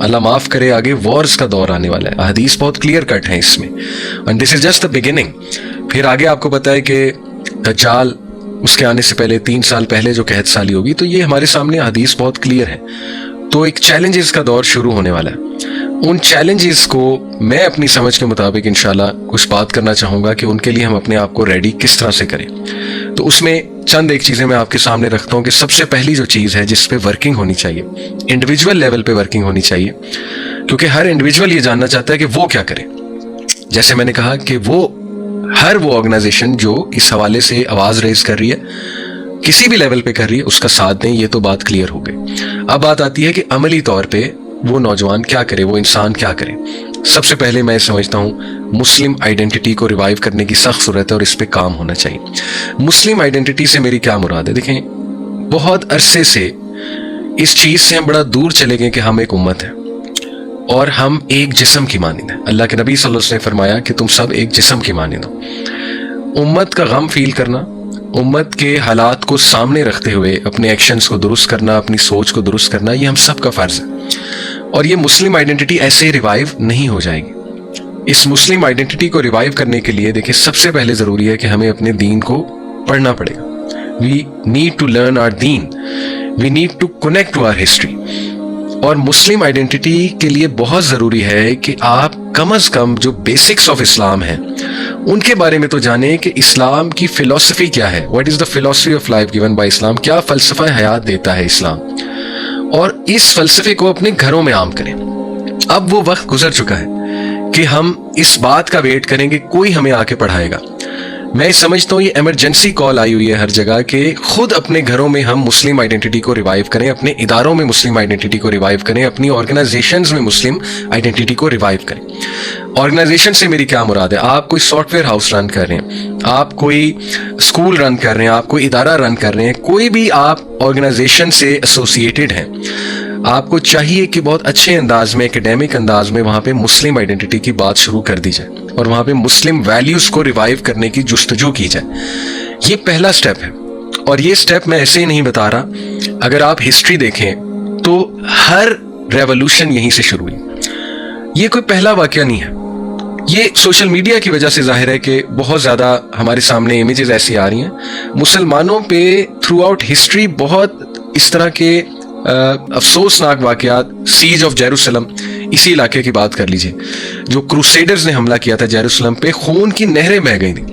اللہ معاف کرے آگے وارز کا دور آنے والا ہے. احادیث بہت کلیئر کٹ ہیں اس میں, and this is just the beginning. پھر آگے آپ کو پتہ ہے کہ دجال اس کے آنے سے پہلے 3 سال پہلے جو قحط سالی ہوگی, تو یہ ہمارے سامنے احادیث بہت کلیئر ہے. تو ایک چیلنجز کا دور شروع ہونے والا ہے. ان چیلنجز کو میں اپنی سمجھ کے مطابق انشاءاللہ کچھ بات کرنا چاہوں گا کہ ان کے لیے ہم اپنے آپ کو ریڈی کس طرح سے کریں. تو اس میں چند ایک چیزیں میں آپ کے سامنے رکھتا ہوں کہ سب سے پہلی جو چیز ہے جس پہ ورکنگ ہونی چاہیے, انڈیویجول لیول پہ ورکنگ ہونی چاہیے, کیونکہ ہر انڈیویجول یہ جاننا چاہتا ہے کہ وہ کیا کرے. جیسے میں نے کہا کہ وہ آرگنائزیشن جو اس حوالے سے آواز ریز کر رہی ہے, کسی بھی لیول پہ کر رہی ہے, اس کا ساتھ دیں. یہ تو بات کلیئر ہو گئی. اب بات آتی ہے کہ عملی طور پہ وہ نوجوان کیا کرے, وہ انسان کیا کرے. سب سے پہلے میں سمجھتا ہوں مسلم آئیڈینٹی کو ریوائیو کرنے کی سخت ضرورت ہے اور اس پہ کام ہونا چاہیے. مسلم آئیڈینٹی سے میری کیا مراد ہے؟ دیکھیں, بہت عرصے سے اس چیز سے ہم بڑا دور چلے گئے کہ ہم ایک امت ہیں اور ہم ایک جسم کی مانند ہیں. اللہ کے نبی صلی اللہ علیہ وسلم نے فرمایا کہ تم سب ایک جسم کی مانند ہو. امت کا غم فیل کرنا, امت کے حالات کو سامنے رکھتے ہوئے اپنے ایکشنز کو درست کرنا, اپنی سوچ کو درست کرنا, یہ ہم سب کا فرض ہے. اور یہ مسلم آئیڈینٹی ایسے ریوائیو نہیں ہو جائے گی. اس مسلم آئیڈینٹی کو ریوائیو کرنے کے لیے دیکھیں سب سے پہلے ضروری ہے کہ ہمیں اپنے دین کو پڑھنا پڑے گا. We need to learn our دین, we need to connect to our history. اور مسلم آئیڈینٹی کے لیے بہت ضروری ہے کہ آپ کم از کم جو بیسکس آف اسلام ہیں ان کے بارے میں تو جانیں کہ اسلام کی فلسفی کیا ہے. واٹ از دا فلسفی آف لائف گیون بائی اسلام, کیا فلسفہ حیات دیتا ہے اسلام, اور اس فلسفے کو اپنے گھروں میں عام کریں. اب وہ وقت گزر چکا ہے کہ ہم اس بات کا ویٹ کریں کہ کوئی ہمیں آ کے پڑھائے گا. میں سمجھتا ہوں یہ ایمرجنسی کال آئی ہوئی ہے ہر جگہ کہ خود اپنے گھروں میں ہم مسلم آئیڈینٹی کو ریوائیو کریں, اپنے اداروں میں مسلم آئیڈینٹی کو ریوائیو کریں, اپنی آرگنائزیشنز میں مسلم آئیڈینٹی کو ریوائیو کریں. آرگنائزیشن سے میری کیا مراد ہے؟ آپ کوئی سافٹ ویئر ہاؤس رن کر رہے ہیں, آپ کوئی اسکول رن کر رہے ہیں, آپ کوئی ادارہ رن کر رہے ہیں, کوئی بھی آپ آرگنائزیشن سے ایسوسیٹیڈ ہیں, آپ کو چاہیے کہ بہت اچھے انداز میں, ایکیڈیمک انداز میں وہاں پہ مسلم آئیڈینٹی کی بات شروع کر دی جائے اور وہاں پہ مسلم ویلیوز کو ریوائیو کرنے کی جستجو کی جائے. یہ پہلا سٹیپ ہے, اور یہ سٹیپ میں ایسے ہی نہیں بتا رہا. اگر آپ ہسٹری دیکھیں تو ہر ریولوشن یہیں سے شروع ہوئی. یہ کوئی پہلا واقعہ نہیں ہے. یہ سوشل میڈیا کی وجہ سے ظاہر ہے کہ بہت زیادہ ہمارے سامنے امیجز ایسی آ رہی ہیں. مسلمانوں پہ تھرو آؤٹ ہسٹری بہت اس طرح کے افسوسناک واقعات, سیج آف جیروسلم, اسی علاقے کی بات کر لیجئے, جو کروسیڈرز نے حملہ کیا تھا جیروسلم پہ, خون کی نہریں بہہ گئی تھیں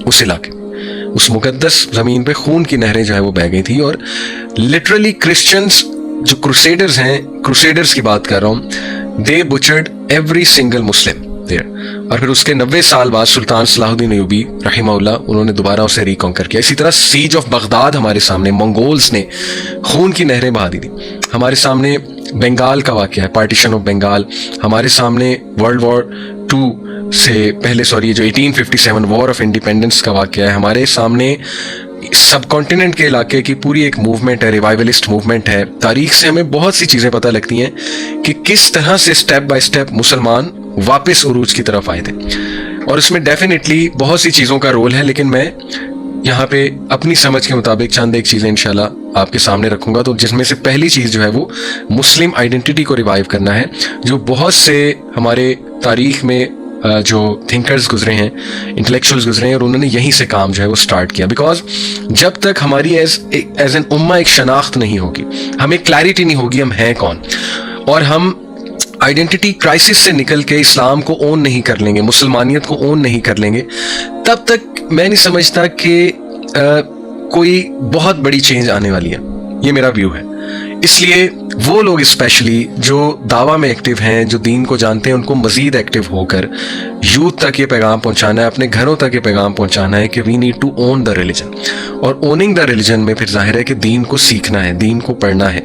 اس علاقے, اس مقدس زمین پہ خون کی نہریں جو ہے وہ بہہ گئی تھی. اور لٹرلی کرسچنز جو کروسیڈرز ہیں, کروسیڈرز کی بات کر رہا ہوں, دے بچرڈ ایوری سنگل مسلم دیر. اور پھر اس کے 90 سال بعد سلطان صلاح الدین ایوبی رحمہ اللہ, انہوں نے دوبارہ اسے ریکانکر کیا. اسی طرح سیج آف بغداد ہمارے سامنے, منگولز نے خون کی نہریں بہا دی تھی. ہمارے سامنے بنگال کا واقعہ ہے, پارٹیشن آف بنگال. ہمارے سامنے ورلڈ وار 2 سے پہلے جو 1857 وار آف انڈیپینڈنس کا واقعہ ہے. ہمارے سامنے سب کانٹیننٹ کے علاقے کی پوری ایک موومنٹ ہے, ریوائولسٹ موومنٹ ہے. تاریخ سے ہمیں بہت سی چیزیں پتہ لگتی ہیں کہ کس طرح سے سٹیپ بائی سٹیپ مسلمان واپس عروج کی طرف آئے تھے, اور اس میں ڈیفینیٹلی بہت سی چیزوں کا رول ہے. لیکن میں یہاں پہ اپنی سمجھ کے مطابق چند ایک چیزیں انشاءاللہ آپ کے سامنے رکھوں گا. تو جس میں سے پہلی چیز جو ہے وہ مسلم آئیڈینٹی کو ریوائیو کرنا ہے. جو بہت سے ہمارے تاریخ میں جو تھنکرز گزرے ہیں, انٹلیکچوئلز گزرے ہیں, اور انہوں نے یہیں سے کام جو ہے وہ سٹارٹ کیا. بیکاز جب تک ہماری ایز این امہ ایک شناخت نہیں ہوگی, ہمیں کلیئرٹی نہیں ہوگی ہم ہیں کون, اور ہم آئیڈینٹی کرائسس سے نکل کے اسلام کو اون نہیں کر لیں گے, مسلمانیت کو اون نہیں کر لیں گے, تب تک میں نہیں سمجھتا کہ کوئی بہت بڑی چینج آنے والی ہے. یہ میرا ویو ہے. اس لیے وہ لوگ اسپیشلی جو دعویٰ میں ایکٹیو ہیں, جو دین کو جانتے ہیں, ان کو مزید ایکٹیو ہو کر یوتھ تک یہ پیغام پہنچانا ہے, اپنے گھروں تک یہ پیغام پہنچانا ہے کہ we need to own the religion. اور اوننگ دا ریلیجن میں پھر ظاہر ہے کہ دین کو سیکھنا ہے, دین کو پڑھنا ہے,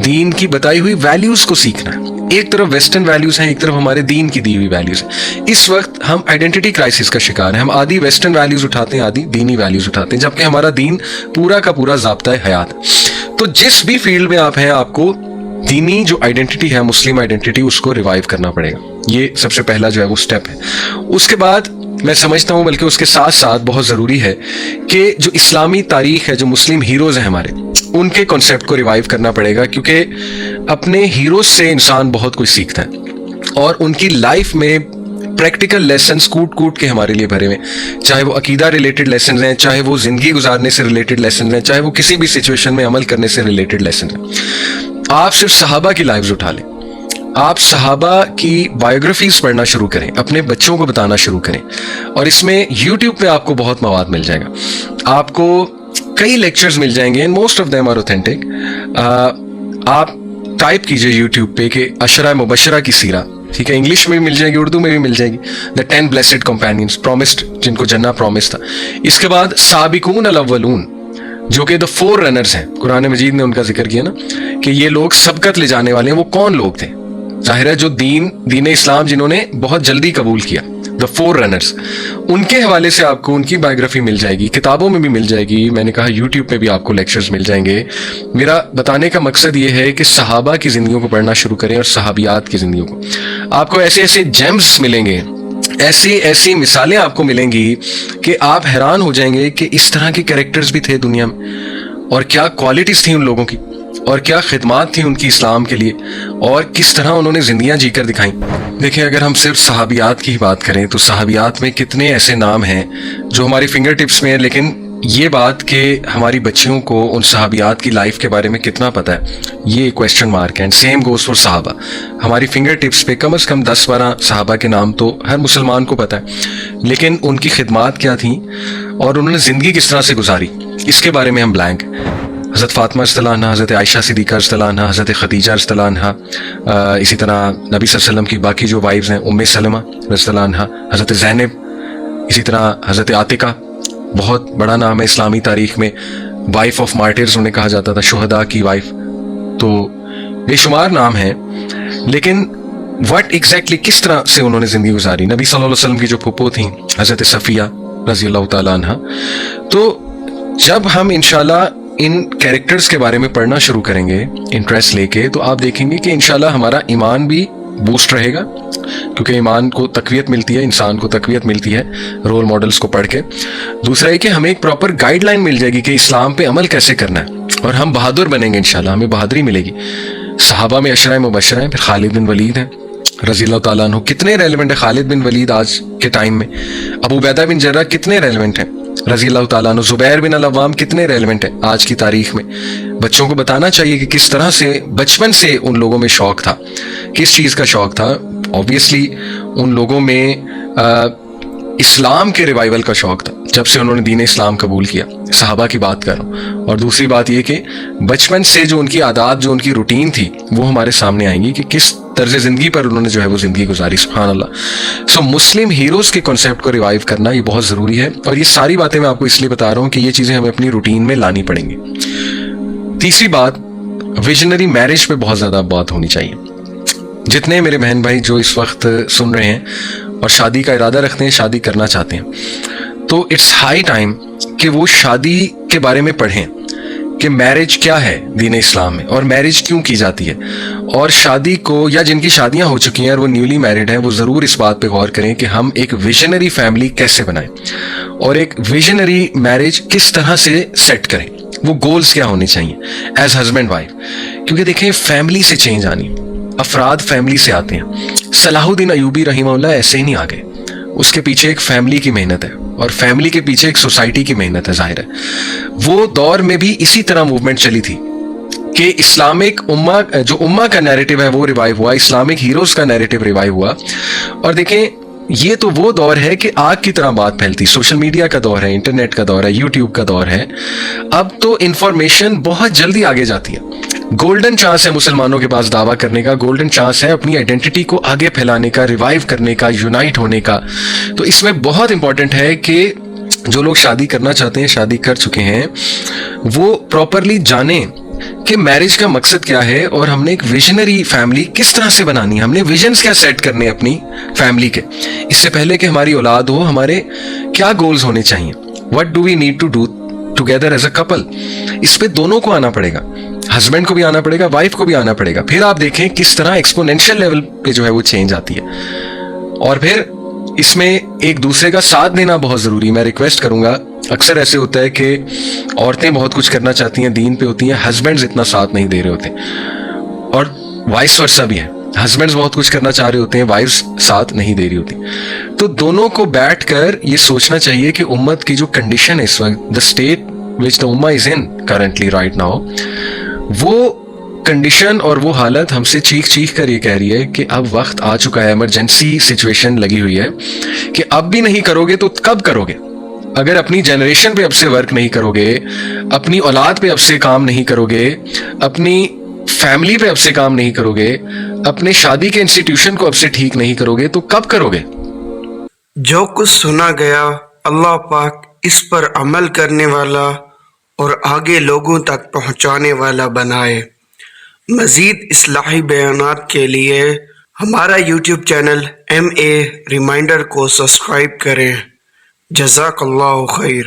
دین کی بتائی ہوئی ویلیوز کو سیکھنا ہے. ایک طرف ویسٹرن ویلیوز ہیں, ایک طرف ہمارے دین کی دی ہوئی ویلیوز ہیں. اس وقت ہم آئیڈینٹی کرائسس کا شکار ہیں. ہم آدھی ویسٹرن ویلیوز اٹھاتے ہیں, آدھی دینی ویلیوز اٹھاتے ہیں, جبکہ ہمارا دین پورا کا پورا ضابطہ حیات ہے. تو جس بھی فیلڈ میں آپ ہیں, آپ کو دینی جو آئیڈینٹی ہے, مسلم آئیڈینٹی, اس کو ریوائیو کرنا پڑے گا. یہ سب سے پہلا جو ہے وہ سٹیپ ہے. اس کے بعد میں سمجھتا ہوں بلکہ اس کے ساتھ ساتھ بہت ضروری ہے کہ جو اسلامی تاریخ ہے, جو مسلم ہیروز ہیں ہمارے, ان کے کنسیپٹ کو ریوائیو کرنا پڑے گا, کیونکہ اپنے ہیروز سے انسان بہت کچھ سیکھتا ہے اور ان کی لائف میں پریکٹیکل لیسنز کوٹ کے ہمارے لیے بھرے ہوئے, چاہے وہ عقیدہ ریلیٹڈ لیسنز ہیں, چاہے وہ زندگی گزارنے سے ریلیٹڈ لیسنز ہیں, چاہے وہ کسی بھی سچویشن میں عمل کرنے سے ریلیٹڈ لیسنز ہیں. آپ صرف صحابہ کی لائفز اٹھا لیں, آپ صحابہ کی بایوگرافیز پڑھنا شروع کریں, اپنے بچوں کو بتانا شروع کریں, اور اس میں یوٹیوب پہ آپ کو بہت مواد مل جائے گا. آپ کو کئی لیکچرز مل جائیں گے, and most of them are authentic. آپ ٹائپ کیجئے یوٹیوب پہ کہ عشرہ مبشرہ کی سیرہ, ٹھیک ہے, انگلش میں بھی مل جائے گی, اردو میں بھی مل جائے گی, دا 10 blessed companions promised, جن کو جنہ پرومس تھا. اس کے بعد سابقون الاولون, جو کہ دا 4 runners ہیں, قرآن مجید نے ان کا ذکر کیا نا کہ یہ لوگ سبقت لے جانے والے ہیں. وہ کون لوگ تھے؟ ظاہر ہے جو دین اسلام جنہوں نے بہت جلدی قبول کیا, دا 4 runners. ان کے حوالے سے آپ کو ان کی بایوگرافی مل جائے گی, کتابوں میں بھی مل جائے گی, میں نے کہا یوٹیوب پہ بھی آپ کو لیکچرز مل جائیں گے. میرا بتانے کا مقصد یہ ہے کہ صحابہ کی زندگیوں کو پڑھنا شروع کریں اور صحابیات کی زندگیوں کو. آپ کو ایسے ایسے جیمز ملیں گے, ایسی مثالیں آپ کو ملیں گی کہ آپ حیران ہو جائیں گے کہ اس طرح کے کریکٹرز بھی تھے دنیا میں, اور کیا کوالٹیز تھیں ان لوگوں کی, اور کیا خدمات تھیں ان کی اسلام کے لیے, اور کس طرح انہوں نے زندگیاں جی کر دکھائیں. دیکھیں, اگر ہم صرف صحابیات کی بات کریں تو صحابیات میں کتنے ایسے نام ہیں جو ہماری فنگر ٹپس میں ہیں, لیکن یہ بات کہ ہماری بچیوں کو ان صحابیات کی لائف کے بارے میں کتنا پتہ ہے, یہ کویسچن مارک ہے. سیم گوز فار صحابہ. ہماری فنگر ٹپس پہ کم از کم 10-12 صحابہ کے نام تو ہر مسلمان کو پتہ ہے, لیکن ان کی خدمات کیا تھیں اور انہوں نے زندگی کس طرح سے گزاری, اس کے بارے میں ہم بلینک. حضرت فاطمہ رضی اللہ عنہا, حضرت عائشہ صدیقہ رضی اللہ عنہا, حضرت خدیجہ رضی اللہ عنہا, اسی طرح نبی صلی اللہ علیہ وسلم کی باقی جو وائفز ہیں, ام سلمہ رضی اللہ عنہا, حضرت زینب, اسی طرح حضرت عاتقہ, بہت بڑا نام ہے اسلامی تاریخ میں, وائف آف مارٹرز انہیں کہا جاتا تھا, شہداء کی وائف. تو بے شمار نام ہیں, لیکن وٹ ایگزیکٹلی کس طرح سے انہوں نے زندگی گزاری. نبی صلی اللہ علیہ وسلم کی جو پھپھو تھیں حضرت صفیہ رضی اللہ تعالیٰ عنہ. تو جب ہم انشاءاللہ ان کیریکٹرز کے بارے میں پڑھنا شروع کریں گے انٹرسٹ لے کے, تو آپ دیکھیں گے کہ انشاءاللہ ہمارا ایمان بھی بوسٹ رہے گا, کیونکہ ایمان کو تقویت ملتی ہے, انسان کو تقویت ملتی ہے رول ماڈلز کو پڑھ کے. دوسرا ہے کہ ہمیں ایک پراپر گائیڈ لائن مل جائے گی کہ اسلام پہ عمل کیسے کرنا ہے, اور ہم بہادر بنیں گے انشاءاللہ, ہمیں بہادری ملے گی. صحابہ میں عشرہ مبشرہ ہیں, پھر خالد بن ولید ہیں رضی اللہ تعالیٰ عنہ. کتنے ریلیونٹ ہے خالد بن ولید آج کے ٹائم میں. ابو عبیدہ بن جرح کتنے ریلیونٹ ہیں رضی اللہ تعالیٰ عنہ. زبیر بن العوام کتنے ریلیونٹ ہیں آج کی تاریخ میں. بچوں کو بتانا چاہیے کہ کس طرح سے بچپن سے ان لوگوں میں شوق تھا, کس چیز کا شوق تھا. اوبویسلی ان لوگوں میں اسلام کے ریوائیول کا شوق تھا جب سے انہوں نے دین اسلام قبول کیا. صحابہ کی بات کر رہا ہوں. اور دوسری بات یہ کہ بچپن سے جو ان کی عادات, جو ان کی روٹین تھی, وہ ہمارے سامنے آئیں گی کہ کس طرز زندگی پر انہوں نے جو ہے وہ زندگی گزاری. سبحان اللہ. سو مسلم ہیروز کے کنسیپٹ کو ریوائیو کرنا یہ بہت ضروری ہے, اور یہ ساری باتیں میں آپ کو اس لیے بتا رہا ہوں کہ یہ چیزیں ہمیں اپنی روٹین میں لانی پڑیں گی. تیسری بات, ویژنری میرج پہ بہت زیادہ بات ہونی چاہیے. جتنے میرے بہن بھائی جو اس وقت سن رہے ہیں اور شادی کا ارادہ رکھتے ہیں, شادی کرنا چاہتے ہیں, تو اٹس ہائی ٹائم کہ وہ شادی کے بارے میں پڑھیں کہ میرج کیا ہے دین اسلام میں, اور میرج کیوں کی جاتی ہے. اور شادی کو, یا جن کی شادیاں ہو چکی ہیں اور وہ نیولی میرڈ ہیں, وہ ضرور اس بات پہ غور کریں کہ ہم ایک ویژنری فیملی کیسے بنائیں, اور ایک ویژنری میرج کس طرح سے سیٹ کریں, وہ گولز کیا ہونے چاہیے ایز ہسبینڈ وائف. کیونکہ دیکھیں, فیملی سے چینج آنی, افراد فیملی سے آتے ہیں. صلاح الدین ایوبی رحمہ اللہ ایسے ہی نہیں آ گئے, اس کے پیچھے ایک فیملی کی محنت ہے, اور فیملی کے پیچھے ایک سوسائٹی کی محنت ہے. ظاہر ہے وہ دور میں بھی اسی طرح موومنٹ چلی تھی کہ اسلامک جو امہ کا نیریٹو ہے وہ ریوائیو ہوا, اسلامک ہیروز کا نیریٹو ریوائیو ہوا. اور دیکھیں, یہ تو وہ دور ہے کہ آگ کی طرح بات پھیلتی, سوشل میڈیا کا دور ہے, انٹرنیٹ کا دور ہے, یوٹیوب کا دور ہے. اب تو انفارمیشن بہت جلدی آگے جاتی ہے. گولڈن چانس ہے مسلمانوں کے پاس دعویٰ کرنے کا, گولڈن چانس ہے اپنی آئیڈینٹی کو آگے پھیلانے کا, ریوائیو کرنے کا, یونائٹ ہونے کا. تو اس میں بہت امپورٹنٹ ہے کہ جو لوگ شادی کرنا چاہتے ہیں, شادی کر چکے ہیں, وہ پراپرلی جانیں کہ میرج کا مقصد کیا ہے, اور ہم نے ایک ویژنری فیملی کس طرح سے بنانی ہے, ہم نے ویژنز کیا سیٹ کرنے اپنی فیملی کے. اس سے پہلے کہ ہماری اولاد ہو, ہمارے کیا گولز ہونے چاہیے, what do we need to do together as a couple. اس پہ دونوں کو آنا پڑے گا, ہسبینڈ کو بھی آنا پڑے گا, وائف کو بھی آنا پڑے گا. پھر آپ دیکھیں کس طرح ایکسپونینشیل لیول پہ جو ہے وہ چینج آتی ہے. اور پھر اس میں ایک دوسرے کا ساتھ دینا بہت ضروری ہے. میں ریکویسٹ کروں گا, اکثر ایسے ہوتا ہے کہ عورتیں بہت کچھ کرنا چاہتی ہیں, دین پہ ہوتی ہیں, ہسبینڈز اتنا ساتھ نہیں دے رہے ہوتے, اور وائس ورسا بھی ہے, ہسبینڈز بہت کچھ کرنا چاہ رہے ہوتے ہیں, وائفز ساتھ نہیں دے رہی ہوتی. تو دونوں کو بیٹھ کر یہ سوچنا چاہیے کہ امت کی جو کنڈیشن ہے اس وقت, دا اسٹیٹ وچ دا امہ از ان کرنٹلی رائٹ ناؤ, وہ کنڈیشن اور وہ حالت ہم سے چیخ چیخ کر یہ کہہ رہی ہے کہ اب وقت آ چکا ہے, ایمرجنسی سچویشن لگی ہوئی ہے کہ اب بھی نہیں کرو گے تو کب کرو گے؟ اگر اپنی جنریشن پہ اب سے ورک نہیں کرو گے, اپنی اولاد پہ اب سے کام نہیں کرو گے, اپنی فیملی پہ اب سے کام نہیں کرو گے, اپنے شادی کے انسٹیٹیوشن کو اب سے ٹھیک نہیں کرو گے, تو کب کرو گے؟ جو کچھ سنا گیا اللہ پاک اس پر عمل کرنے والا اور آگے لوگوں تک پہنچانے والا بنائے. مزید اصلاحی بیانات کے لیے ہمارا یوٹیوب چینل MA ریمائنڈر کو سبسکرائب کریں. جزاک اللہ خیر.